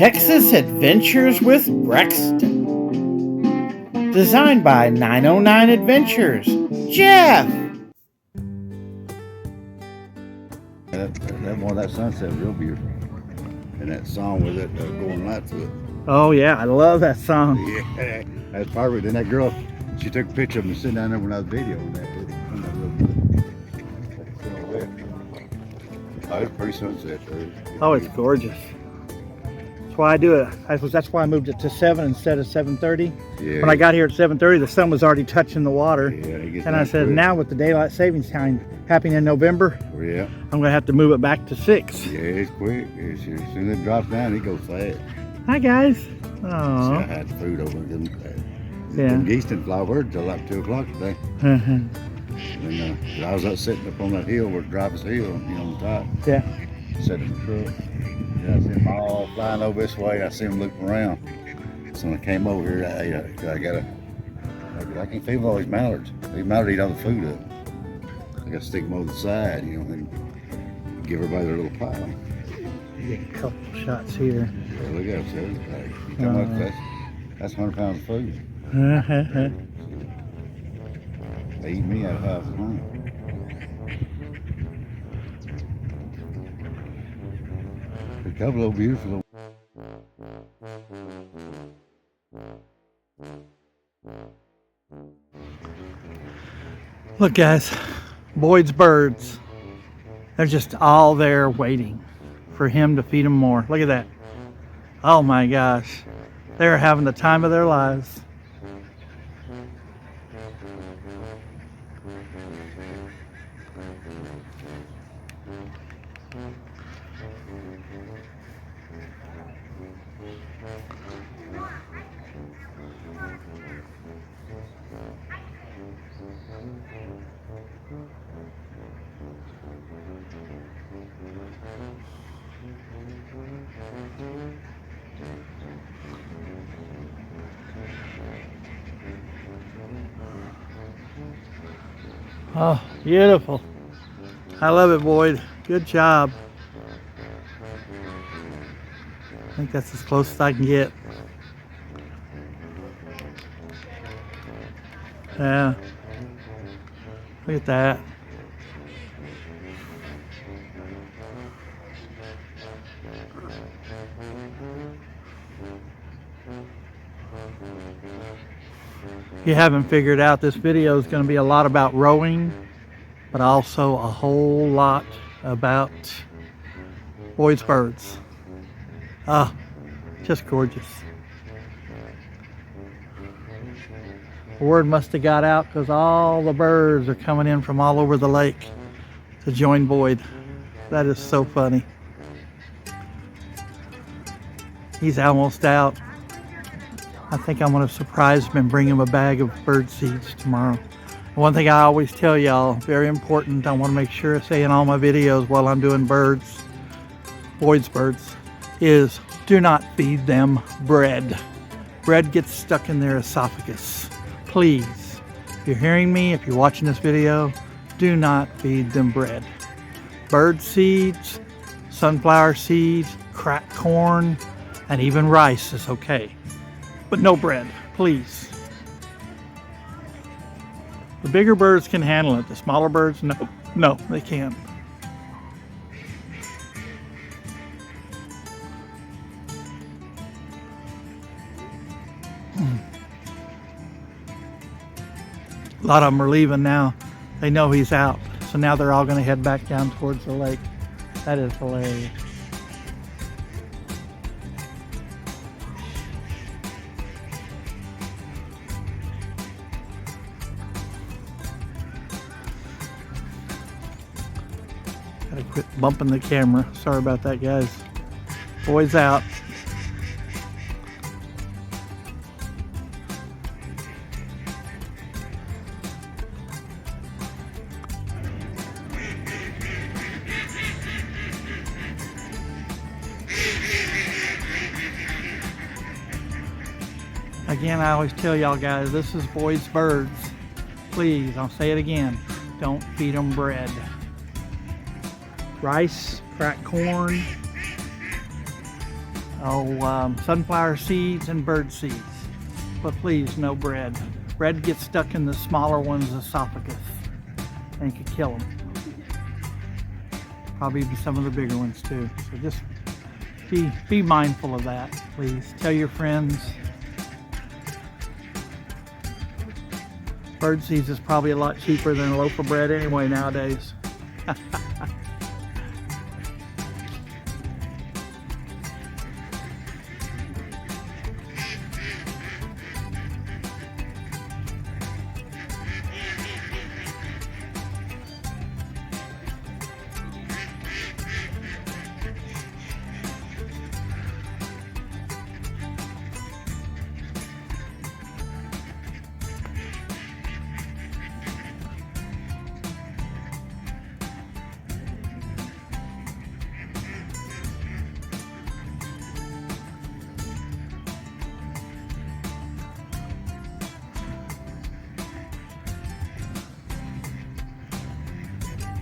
Texas Adventures with Brexton. Designed by 909 Adventures. Jeff! That sunset was real beautiful. And that song with it going right to it. Oh yeah, I love that song. Yeah, that's perfect. And that girl, she took a picture of me sitting down there when I was videoing that. Oh, it's a pretty sunset. Oh, it's gorgeous. That's why I do it. That's why I moved it to 7 instead of 7:30. Yeah. When I got here at 7:30, the sun was already touching the water. Yeah, it gets and I said, now with the daylight savings time happening in November, yeah, I'm going to have to move it back to 6. Yeah, it's quick. As soon as it drops down, it goes fast. Hi, guys. See, Oh. I had food over them. Yeah. Them geese didn't fly over until like 2 o'clock today. And I was up sitting up on that hill where Drivers Hill, on the top. Yeah. Sat in the truck. Yeah, I see them all flying over this way. I see them looping around. So when I came over here, I can't feed all these mallards. These mallards eat all the food up. I got to stick them over the side, and give everybody their little pile. You get a couple shots here. Yeah, look at that. That's 100 pounds of food. They eat me out of half the money. A couple of beautiful. Look, guys, Boyd's birds. They're just all there waiting for him to feed them more. Look at that. Oh my gosh. They're having the time of their lives. Oh, beautiful. I love it, Boyd. Good job. I think that's as close as I can get. Yeah. Look at that. If you haven't figured out, this video is going to be a lot about rowing, but also a whole lot about Boyd's birds. Ah, just gorgeous. The word must have got out because all the birds are coming in from all over the lake to join Boyd. That is so funny. He's almost out. I think I'm going to surprise him and bring him a bag of bird seeds tomorrow. One thing I always tell y'all, very important, I want to make sure I say in all my videos while I'm doing birds, Boyd's birds, is do not feed them bread. Bread gets stuck in their esophagus. Please, if you're hearing me, if you're watching this video, do not feed them bread. Bird seeds, sunflower seeds, cracked corn, and even rice is okay. But no bread, please. The bigger birds can handle it. The smaller birds, no, they can't. A lot of them are leaving now. They know he's out. So now they're all going to head back down towards the lake. That is hilarious. Gotta quit bumping the camera. Sorry about that, guys. Boyd's out. Again, I always tell y'all guys, this is Boyd's birds. Please, I'll say it again. Don't feed them bread. Rice, cracked corn, sunflower seeds and bird seeds. But please, no bread. Bread gets stuck in the smaller one's esophagus and could kill them. Probably even some of the bigger ones too. So just be mindful of that, please. Tell your friends. Bird seeds is probably a lot cheaper than a loaf of bread anyway nowadays.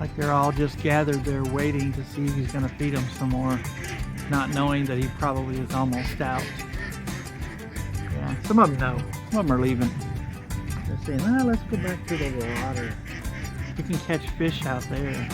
Like they're all just gathered there waiting to see if he's going to feed them some more, not knowing that he probably is almost out. Yeah, some of them know. Some of them are leaving. They're saying, oh, let's go back to the water. We can catch fish out there.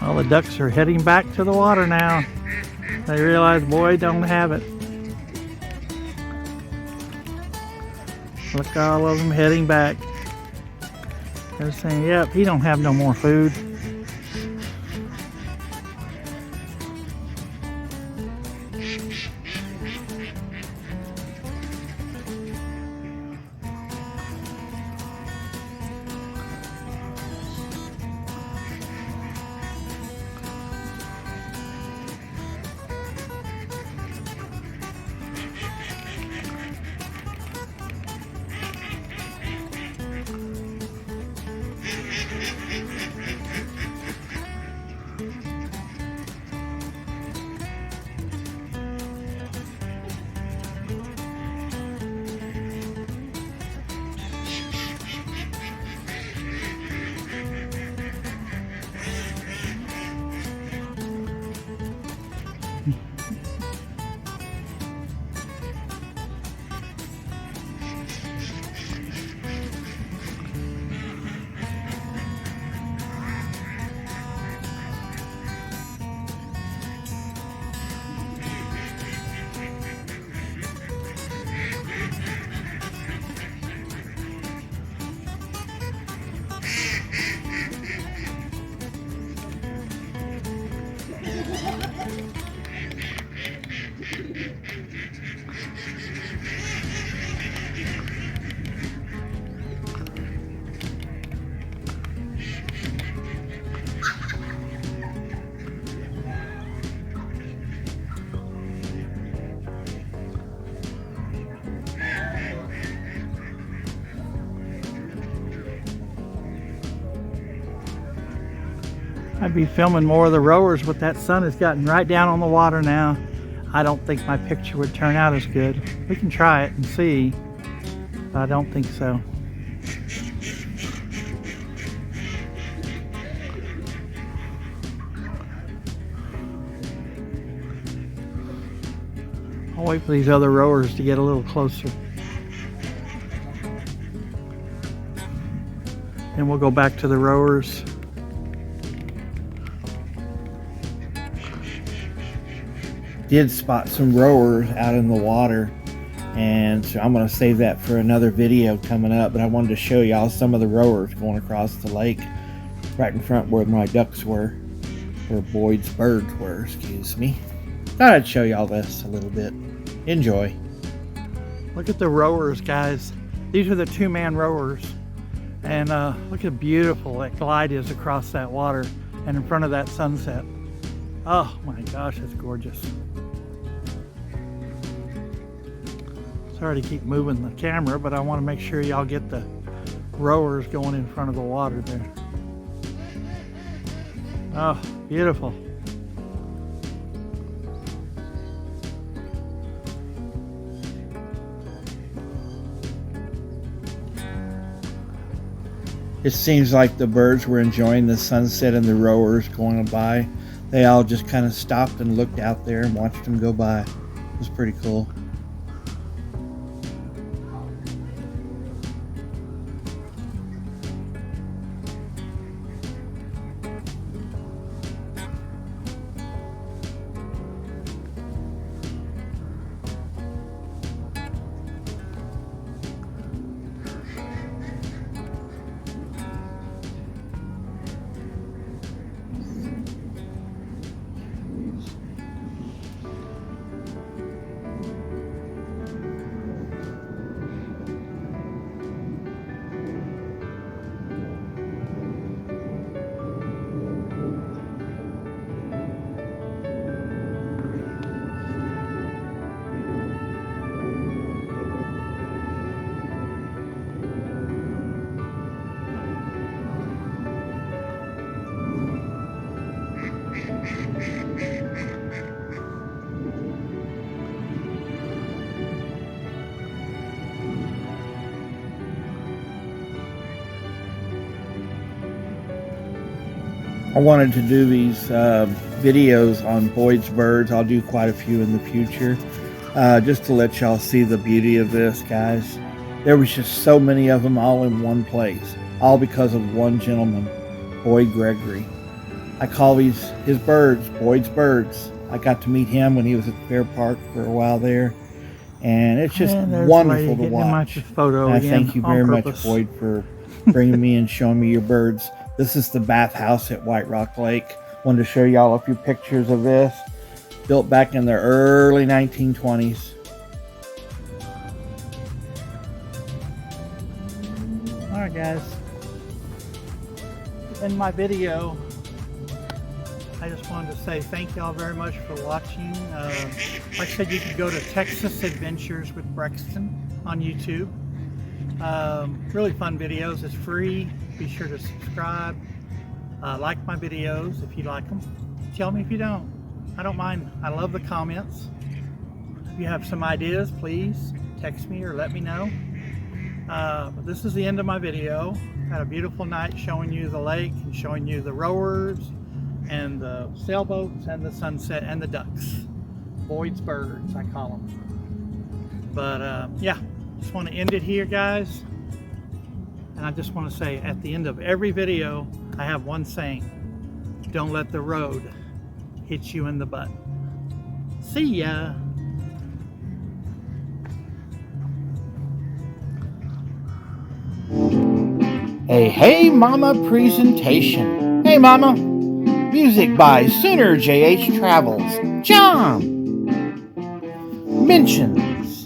Well, the ducks are heading back to the water now. They realize Boyd don't have it. Look, all of them heading back. They're saying, yep, he don't have no more food. I'd be filming more of the rowers, but that sun has gotten right down on the water now. I don't think my picture would turn out as good. We can try it and see, but I don't think so. I'll wait for these other rowers to get a little closer. and we'll go back to the rowers. Did spot some rowers out in the water, and so I'm going to save that for another video coming up, but I wanted to show y'all some of the rowers going across the lake right in front where my ducks were, where Boyd's birds were, excuse me. Thought I'd show y'all this a little bit. Enjoy. Look at the rowers, guys. These are the two-man rowers, and look how beautiful that glide is across that water and in front of that sunset. Oh my gosh, it's gorgeous. Sorry to keep moving the camera, but I want to make sure y'all get the rowers going in front of the water there. Oh, beautiful. It seems like the birds were enjoying the sunset and the rowers going by. They all just kind of stopped and looked out there and watched them go by. It was pretty cool. I wanted to do these videos on Boyd's birds. I'll do quite a few in the future, just to let y'all see the beauty of this, guys. There was just so many of them all in one place, all because of one gentleman, Boyd Gregory. I call his birds Boyd's birds. I got to meet him when he was at the Fair Park for a while there, and it's just wonderful to watch. And I thank you very much, Boyd, for bringing me and showing me your birds. This is the bathhouse at White Rock Lake. Wanted to show y'all a few pictures of this. Built back in the early 1920s. Alright guys. In my video, I just wanted to say thank y'all very much for watching. Like I said, you can go to Texas Adventures with Brexton on YouTube. Really fun videos. It's free. Be sure to subscribe. Like my videos if you like them. Tell me if you don't. I don't mind. I love the comments. If you have some ideas, please text me or let me know. But this is the end of my video. Had a beautiful night showing you the lake and showing you the rowers and the sailboats and the sunset and the ducks. Boyd's birds, I call them. But yeah, just want to end it here, guys. And I just want to say, at the end of every video, I have one saying: don't let the road hit you in the butt. See ya! A Hey Mama presentation. Hey Mama! Music by Sooner JH Travels. John! Mentions.